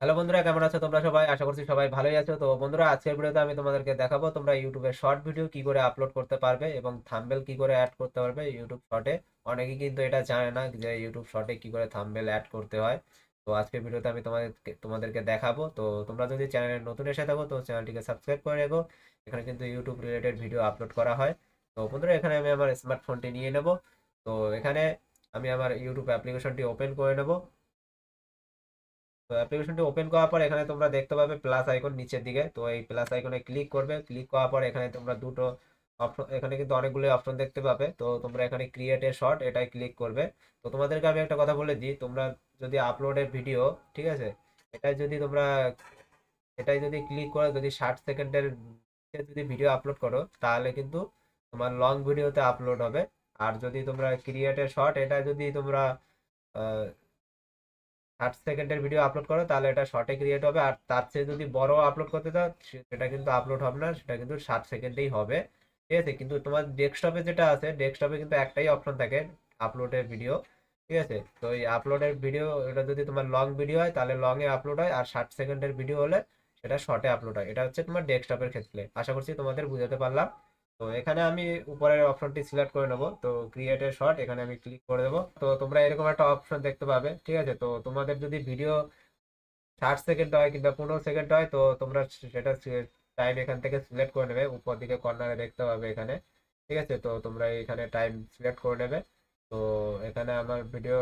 Hello বন্ধুরা, কেমন আছো তোমরা সবাই? আশা করছি সবাই ভালোই আছো। তো বন্ধুরা, আজকের ভিডিওতে আমি তোমাদেরকে দেখাবো তোমরা ইউটিউবে শর্ট ভিডিও কি করে আপলোড করতে পারবে এবং থাম্বনেল কি করে অ্যাড করতে পারবে ইউটিউব শর্টে। অনেকেই কিন্তু এটা জানে না যে ইউটিউব শর্টে কি করে থাম্বনেল অ্যাড করতে হয়। তো আজকের ভিডিওতে আমি তোমাদেরকে দেখাবো। তো তোমরা যদি চ্যানেলে নতুন এসে থাকো তো চ্যানেলটিকে সাবস্ক্রাইব করে রেখো। এখানে কিন্তু ইউটিউব রিলেটেড ভিডিও আপলোড করা হয়। তো বন্ধুরা, এখানে আমি আমার স্মার্টফোনটি নিয়ে নেব। তো এখানে আমি আমার ইউটিউব অ্যাপ্লিকেশনটি ওপেন করে নেব। তো অ্যাপ্লিকেশনটি ওপেন করার পর এখানে তোমরা দেখতে পাবে প্লাস আইকন নিচের দিকে। তো এই প্লাস আইকনে ক্লিক করবে। ক্লিক করার পর এখানে তোমরা দুটো অপশন, এখানে কিন্তু অনেকগুলো অপশন দেখতে পাবে। তো তোমরা এখানে ক্রিয়েট এ শর্ট এটাই ক্লিক করবে। তো তোমাদেরকে আমি একটা কথা বলে দিই, তোমরা যদি আপলোডের ভিডিও, ঠিক আছে, এটাই যদি তোমরা এটাই যদি ক্লিক করে যদি 60 সেকেন্ডের যদি ভিডিও আপলোড করো তাহলে কিন্তু তোমার লং ভিডিওতে আপলোড হবে। আর যদি তোমরা ক্রিয়েট এ শর্ট এটা যদি তোমরা 60 সেকেন্ডের ভিডিও আপলোড করো তাহলে এটা শর্টে ক্রিয়েট হবে। আর তার চেয়ে যদি বড় আপলোড করতে চাও সেটা কিন্তু আপলোড হবে না, সেটা কিন্তু 60 সেকেন্ডেই হবে। ঠিক আছে, কিন্তু তোমার ডেস্কটপে যেটা আছে, ডেস্কটপে কিন্তু একটাই অপশন থাকে, আপলোডের ভিডিও। ঠিক আছে, তো এই আপলোডের ভিডিও এটা যদি তোমার লং ভিডিও হয় তাহলে লং এ আপলোড হয়, আর 60 সেকেন্ডের ভিডিও হলে সেটা শর্টে আপলোড হয়। এটা হচ্ছে তোমার ডেস্কটপের ক্ষেত্রে। আশা করছি তোমাদের বুঝাতে পারলাম। তো এখানে আমি উপরের অপশনটি সিলেক্ট করে নেবো। তো ক্রিয়েট এ শর্ট এখানে আমি ক্লিক করে দেবো। তো তোমরা এরকম একটা অপশন দেখতে পাবে। ঠিক আছে, তো তোমাদের যদি ভিডিও 60 সেকেন্ড হয় কিংবা 15 সেকেন্ড হয় তো তোমরা সেটা টাইম এখান থেকে সিলেক্ট করে নেবে। উপর দিকে কর্নারে দেখতে পাবে এখানে। ঠিক আছে, তো তোমরা এখানে টাইম সিলেক্ট করে নেবে। তো এখানে আমার ভিডিও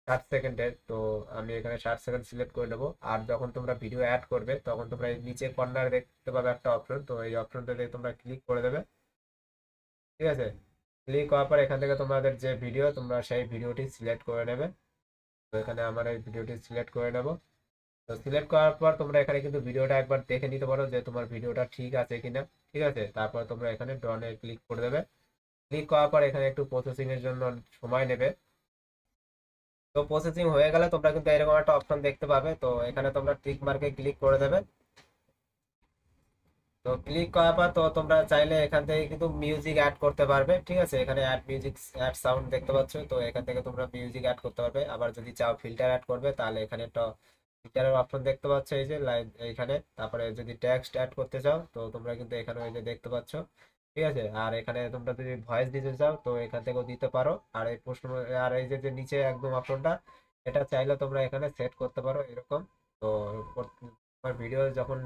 60 সেকেন্ডের, তো আমি এখানে 60 সেকেন্ড সিলেক্ট করে নেবো। আর যখন তোমরা ভিডিও অ্যাড করবে তখন তোমরা এই নিচে কর্নারে দেখতে পাবে একটা অপশন, তো এই অপশনটাতে তোমরা ক্লিক করে দেবে। ঠিক আছে, ক্লিক করার পর এখান থেকে তোমাদের যে ভিডিও তোমরা সেই ভিডিওটি সিলেক্ট করে নেবে। তো এখানে আমার এই ভিডিওটি সিলেক্ট করে নেব। তো সিলেক্ট করার পর তোমরা এখানে কিন্তু ভিডিওটা একবার দেখে নিতে পারো যে তোমার ভিডিওটা ঠিক আছে কিনা। ঠিক আছে, তারপর তোমরা এখানে ডনে ক্লিক করে দেবে। ক্লিক করার পর এখানে একটু প্রসেসিং এর জন্য সময় নেবে। তো প্রসেসিং হয়ে গেলে তোমরা কিন্তু এরকম একটা অপশন দেখতে পাবে। তো এখানে তোমরা টিক মার্কে ক্লিক করে দেবে। তো ক্লিক করার পর তো তোমরা চাইলে এখান থেকে কিন্তু মিউজিক অ্যাড করতে পারবে। ঠিক আছে, এখানে অ্যাড মিউজিক, অ্যাড সাউন্ড দেখতে পাচ্ছ। তো এখান থেকে তোমরা মিউজিক অ্যাড করতে পারবে। আবার যদি চাও ফিল্টার অ্যাড করবে তাহলে এখানে একটা ফিল্টারের অপশন দেখতে পাচ্ছ, এই যে লাইন এইখানে। তারপরে যদি টেক্সট অ্যাড করতে চাও তো তোমরা কিন্তু এখানে এই যে দেখতে পাচ্ছ। ঠিক আছে, আর এখানে তোমরা যদি ভয়েস দিতে চাও তো এখান থেকেও দিতে পারো। আর এই প্রশ্ন, আর এই যে যে নিচে একদম অপশনটা, এটা চাইলে তোমরা এখানে সেট করতে পারো এরকম। তো তোমার ভিডিও যখন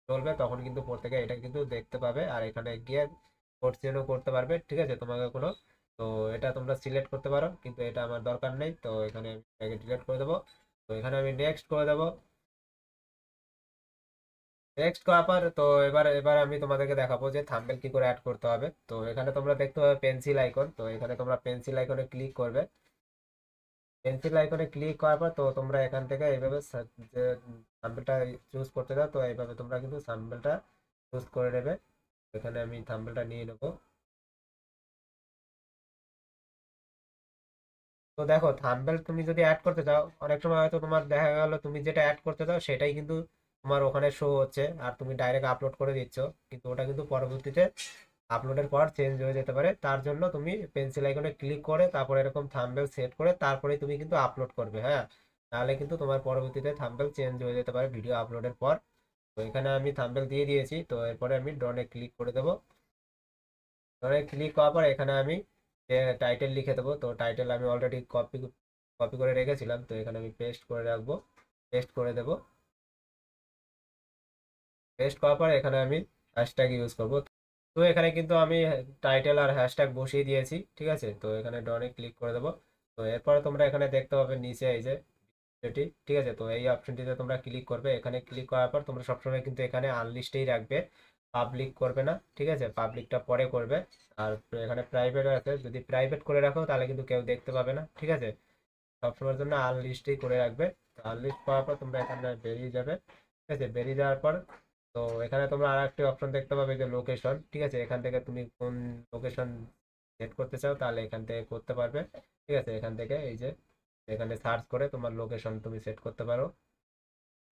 চলবে তখন কিন্তু প্রত্যেকে এটা কিন্তু দেখতে পাবে, আর এখানে গিয়ে কোর্সিনও করতে পারবে। ঠিক আছে, তোমাকে কোনো, তো এটা তোমরা সিলেক্ট করতে পারো, কিন্তু এটা আমার দরকার নেই। তো এখানে আমি এটাকে ডিলিট করে দেবো। তো এখানে আমি নেক্সট করে দেবো। নেক্সট করার পর তো এবার এবার আমি তোমাদেরকে দেখাবো যে থাম্বনেল কি করে অ্যাড করতে হবে। তো এখানে তোমরা দেখতে পাবে পেন্সিল আইকন। তো এখানে তোমরা পেন্সিল আইকনে ক্লিক করবে। পেন্সিল আইকনে ক্লিক করার পর তো তোমরা এখান থেকে এইভাবে যে থাম্বনেলটা চুজ করতে দাও, তো এইভাবে তোমরা কিন্তু থাম্বনেলটা চুজ করে নেবে। এখানে আমি থাম্বনেলটা নিয়ে নেবো। তো দেখো, থাম্বনেল তুমি যদি অ্যাড করতে চাও অনেক সময় হয়তো তোমার দেখা গেল তুমি যেটা অ্যাড করতে চাও সেটাই কিন্তু তোমার ওখানে শো হচ্ছে আর তুমি ডাইরেক্ট আপলোড করে দিচ্ছ, কিন্তু ওটা কিন্তু পরবর্তীতে আপলোডের পর চেঞ্জ হয়ে যেতে পারে। তার জন্য তুমি পেন্সিল আইকনে ক্লিক করে তারপর এরকম থাম্বনেল সেট করে তারপরে তুমি কিন্তু আপলোড করবে। হ্যাঁ, তাহলে কিন্তু তোমার পরবর্তীতে থাম্বনেল চেঞ্জ হয়ে যেতে পারে ভিডিও আপলোডের পর। তো এখানে আমি থাম্বনেল দিয়ে দিয়েছি। তো এরপরে আমি ডনে ক্লিক করে দেবো। ডনে ক্লিক করার পর এখানে আমি টাইটেল লিখে দেবো। তো টাইটেল আমি অলরেডি কপি কপি করে রেখেছিলাম, তো এখানে আমি পেস্ট করে রাখবো, পেস্ট করে দেবো। পেস্ট করার পর এখানে আমি হ্যাশট্যাগ ইউজ করব। তো এখানে কিন্তু আমি টাইটেল আর হ্যাশট্যাগ বসিয়ে দিয়েছি। ঠিক আছে, তো এখানে ডনে ক্লিক করে দেবো। তো এরপরে তোমরা এখানে দেখতে পাবে নিচে এই যে এটি। ঠিক আছে, তো এই অপশনটিতে তোমরা ক্লিক করবে। এখানে ক্লিক করার পর তোমরা সবসময় কিন্তু এখানে আনলিস্টেই রাখবে, পাবলিক করবে না। ঠিক আছে, পাবলিকটা পরে করবে। আর এখানে প্রাইভেট আছে, যদি প্রাইভেট করে রাখো তাহলে কিন্তু কেউ দেখতে পাবে না। ঠিক আছে, সবসময়ের জন্য আনলিস্টেই করে রাখবে। তো আনলিস্ট করার পর তোমরা এখানে বেরিয়ে যাবে। ঠিক আছে, বেরিয়ে যাওয়ার পর তো এখানে তোমরা আর একটি অপশন দেখতে পাবে যে লোকেশন। ঠিক আছে, এখান থেকে তুমি কোন লোকেশন সেট করতে চাও তাহলে এখান থেকে করতে পারবে। ঠিক আছে, এখান থেকে এই যে এখানে সার্চ করে তোমার লোকেশন তুমি সেট করতে পারো।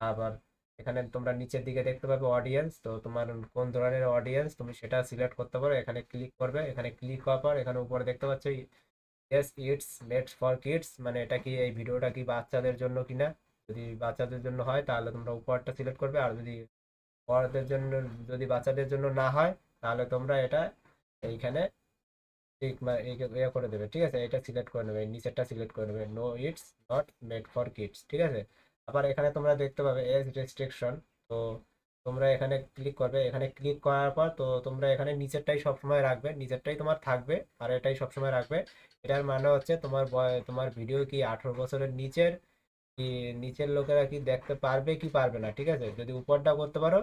আবার এখানে তোমরা নিচের দিকে দেখতে পাবে অডিয়েন্স। তো তোমার কোন ধরনের অডিয়েন্স তুমি সেটা সিলেক্ট করতে পারো। এখানে ক্লিক করবে। এখানে ক্লিক করার পর এখানে উপরে দেখতে পাচ্ছ yes it's made for kids, মানে এটা কি, এই ভিডিওটা কি বাচ্চাদের জন্য কিনা। যদি বাচ্চাদের জন্য হয় তাহলে তোমরা উপরটা সিলেক্ট করবে, আর যদি বড়দের জন্য, যদি বাচ্চাদের জন্য না হয় তাহলে তোমরা এটা এইখানে ঠিক ইয়ে করে দেবে, ঠিক আছে, এটা সিলেক্ট করে নেবে, নিচেরটা সিলেক্ট করে নেবে, no it's not made for kids, ঠিক আছে। আবার এখানে তোমরা দেখতে পাবে এজ রেস্ট্রিকশন। তো তোমরা এখানে ক্লিক করবে, এখানে ক্লিক করার পর তো তোমরা এখানে নিচেরটাই সবসময় রাখবে, নিচেরটাই তোমার থাকবে আর এটাই সবসময় রাখবে। এটার মানে হচ্ছে তোমার ভিডিও কি 18 বছরের নিচের কি নিচের লোকেরা কি দেখতে পারবে কি পারবে না, ঠিক আছে। যদি উপরটা করতে পারো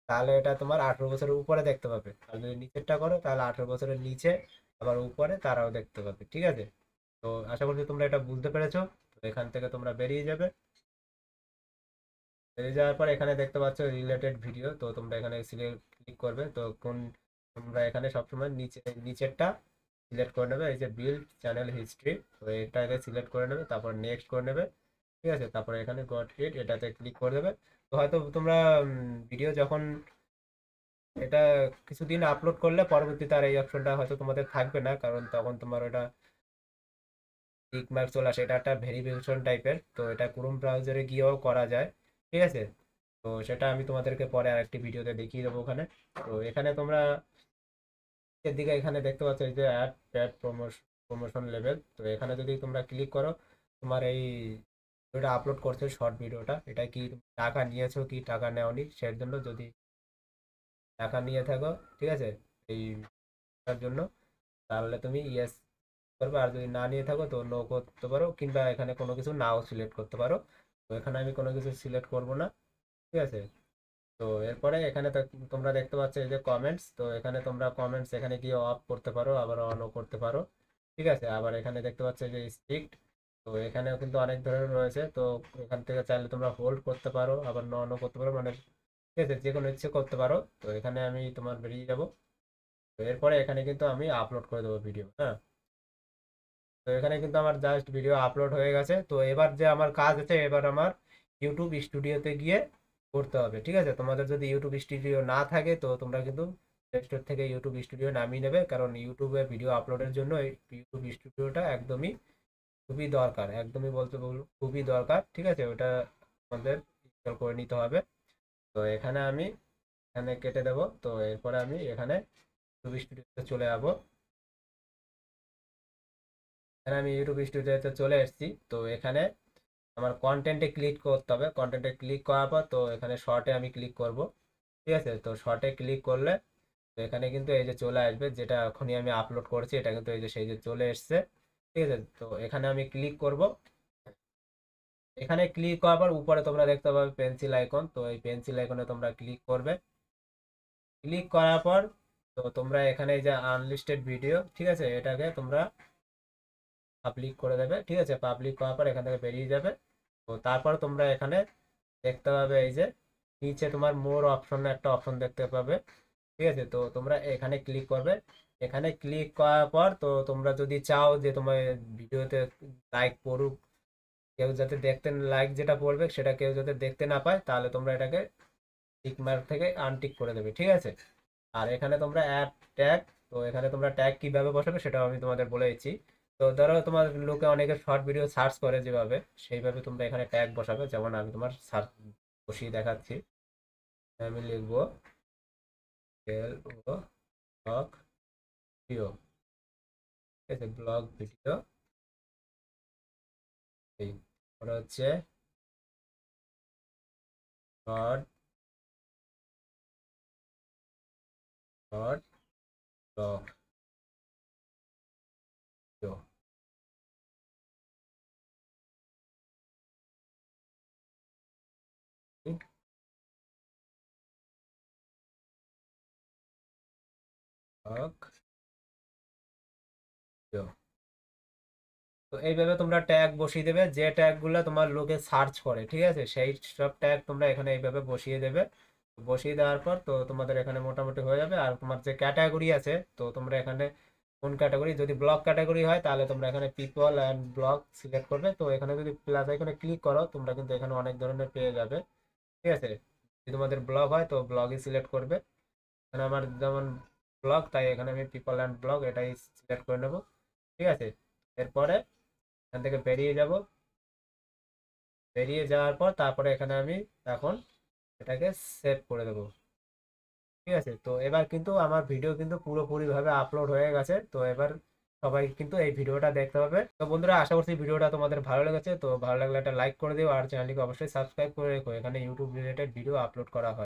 তাহলে এটা তোমার 18 বছরের উপরে দেখতে পাবে, আর যদি নিচেরটা করো তাহলে 18 বছরের নিচে আবার উপরে তারাও দেখতে পাবে, ঠিক আছে। তো আশা করছি তোমরা এটা বুঝতে পেরেছো। তো এখান থেকে তোমরা বেরিয়ে যাবে, বেরিয়ে যাওয়ার পর এখানে দেখতে পাচ্ছ রিলেটেড ভিডিও, তো তোমরা এখানে ক্লিক করবে। তো তোমরা এখানে সবসময় নিচেরটা সিলেক্ট করে নেবে, এই যে বিল্ড চ্যানেল হিস্ট্রি, তো এটাকে সিলেক্ট করে নেবে, তারপর নেক্সট করে নেবে, ঠিক আছে। তারপরে এখানে গট ইট এটাতে ক্লিক করে দেবে। তো হয়তো তোমরা ভিডিও যখন এটা কিছুদিন আপলোড করলে পরবর্তীতে আর এই অপশনটা হয়তো তোমাদের থাকবে না, কারণ তখন তোমার ওটা টিক মার্ক চলে আসে, এটা একটা ভেরিফিকেশন টাইপের, তো এটা ক্রোম ব্রাউজারে গিয়েও করা যায়, ঠিক আছে। তো সেটা আমি তোমাদেরকে পরে আরেকটি ভিডিওতে দেখিয়ে দেবো ওখানে। তো এখানে তোমরা এর দিকে এখানে দেখতে পাচ্ছ এই যে অ্যাড প্রমোশন লেভেল, তো এখানে যদি তোমরা ক্লিক করো তোমার এই ভিডিওটা আপলোড করছো শর্ট ভিডিওটা, এটা কি তুমি টাকা নিয়েছো কি টাকা নেওনি, সের জন্য যদি টাকা নিয়ে থাকো, ঠিক আছে, এইটার জন্য, তাহলে তুমি ইয়েস করবে, আর যদি না নিয়ে থাকো তো নো করতে পারো, কিংবা এখানে কোনো কিছু নাও সিলেক্ট করতে পারো। তো এখানে আমি কোনো কিছু সিলেক্ট করব না, ঠিক আছে। তো এরপরে এখানে তোমরা দেখতে পাচ্ছ এই যে কমেন্টস, তো এখানে তোমরা কমেন্টস এখানে গিয়ে অফ করতে পারো আবার অনও করতে পারো, ঠিক আছে। আবার এখানে দেখতে পাচ্ছ যে স্ট্রিক্ট, তো এখানেও কিন্তু অনেক ধরনের রয়েছে, তো এখান থেকে চাইলে তোমরা হোল্ড করতে পারো আবার ননও করতে পারো, মানে ঠিক আছে যে কোনো ইচ্ছে করতে পারো। তো এখানে আমি তোমার বেরিয়ে যাব। তো এরপরে এখানে কিন্তু আমি আপলোড করে দেবো ভিডিও, হ্যাঁ। তো এখানে কিন্তু আমার জাস্ট ভিডিও আপলোড হয়ে গেছে। তো এবার যে আমার কাজ আছে, এবার আমার ইউটিউব স্টুডিওতে গিয়ে করতে হবে, ঠিক আছে। তোমাদের যদি ইউটিউব স্টুডিও না থাকে তো তোমরা কিন্তু প্লে স্টোর থেকে ইউটিউব স্টুডিও নামিয়ে নেবে, কারণ ইউটিউবে ভিডিও আপলোডের জন্য এই ইউটিউব স্টুডিওটা একদমই খুবই দরকার, একদমই বলতে খুবই দরকার, ঠিক আছে। ওটা আমাদের ইনস্টল করে নিতে হবে। তো এখানে আমি এখানে কেটে দেবো। তো এরপরে আমি এখানে ইউটিউব স্টুডিওতে চলে যাবো। এখানে আমি ইউটিউব স্টুডিওতে চলে এসেছি। তো এখানে আমার কন্টেন্টে ক্লিক করতে হবে, কন্টেন্টে ক্লিক করার পর তো এখানে শর্টে আমি ক্লিক করব, ঠিক আছে। তো শর্টে ক্লিক করলে তো এখানে কিন্তু এই যে চলে আসবে, যেটা এখনই আমি আপলোড করছি এটা কিন্তু এই যে সেই যে চলে এসছে, ঠিক আছে। তো এখানে আমি ক্লিক করব, এখানে ক্লিক করার পর উপরে তোমরা দেখতে পাবে পেন্সিল আইকন, তো এই পেন্সিল আইকনে তোমরা ক্লিক করবে। ক্লিক করার পর তো তোমরা এখানে এই যে আনলিস্টেড ভিডিও, ঠিক আছে, এটাকে তোমরা পাবলিক করে দেবে, ঠিক আছে। পাবলিক করার পর এখান থেকে বেরিয়ে যাবে। তো তারপর তোমরা এখানে দেখতে পাবে এই যে নিচে তোমার মোর অপশন একটা অপশন দেখতে পাবে, ঠিক আছে। তো তোমরা এখানে ক্লিক করবে। এখানে ক্লিক করার পর তো তোমরা যদি চাও যে তোমার ভিডিওতে লাইক পড়ুক, কেউ যাতে দেখতে, লাইক যেটা পড়বে সেটা কেউ যাতে দেখতে না পায়, তাহলে তোমরা এটাকে টিক মার্ক থেকে আনটিক করে দেবে, ঠিক আছে। আর এখানে তোমরা অ্যাড ট্যাগ, তো এখানে তোমরা ট্যাগ কিভাবে বসাবে সেটাও আমি তোমাদের বলে দিচ্ছি। তো ধরো তোমার লোকে অনেকে শর্ট ভিডিও সার্চ করে যেভাবে, সেইভাবে তোমরা এখানে ট্যাগ বসাবে। যেমন আমি তোমার সার্চ বসিয়ে দেখাচ্ছি, আমি লিখবো এল ও ব্লগ ভিডিও, ঠিক আছে, ব্লগ ভিডিও, এই ওটা হচ্ছে short short blog video, blog video. তো এইভাবে তোমরা ট্যাগ বসিয়ে দেবে, যে ট্যাগগুলো তোমার লোকে সার্চ করে, ঠিক আছে, সেই সব ট্যাগ তোমরা এখানে এইভাবে বসিয়ে দেবে। বসিয়ে দেওয়ার পর তো তোমাদের এখানে মোটামুটি হয়ে যাবে। আর তোমার যে ক্যাটাগরি আছে তো তোমরা এখানে কোন ক্যাটাগরি, যদি ব্লগ ক্যাটাগরি হয় তাহলে তোমরা এখানে পিপল অ্যান্ড ব্লগ সিলেক্ট করবে। তো এখানে যদি প্লাস আইকনে ক্লিক করো তোমরা কিন্তু এখানে অনেক ধরনের পেয়ে যাবে, ঠিক আছে। যদি তোমাদের ব্লগ হয় তো ব্লগই সিলেক্ট করবে। এখানে আমার যেমন ব্লগ, তাই এখানে আমি পিপল অ্যান্ড ব্লগ এটাই সিলেক্ট করে নেবো, ঠিক আছে। এরপরে এখান থেকে বেরিয়ে যাব। বেরিয়ে যাওয়ার পর তারপরে এখানে আমি এখন এটাকে সেভ করে দেবো। ঠিক আছে, তো এবার কিন্তু আমার ভিডিও কিন্তু পুরোপুরি ভাবে আপলোড হয়ে গেছে। তো এবার সবাই কিন্তু এই ভিডিওটা দেখতে হবে। তো বন্ধুরা, আশা করছি ভিডিওটা তোমাদের ভালো লেগেছে। তো ভালো লাগলে একটা লাইক করে দিও আর চ্যানেলটিকে অবশ্যই সাবস্ক্রাইব করে রেখো, এখানে ইউটিউব রিলেটেড ভিডিও আপলোড করা হয়।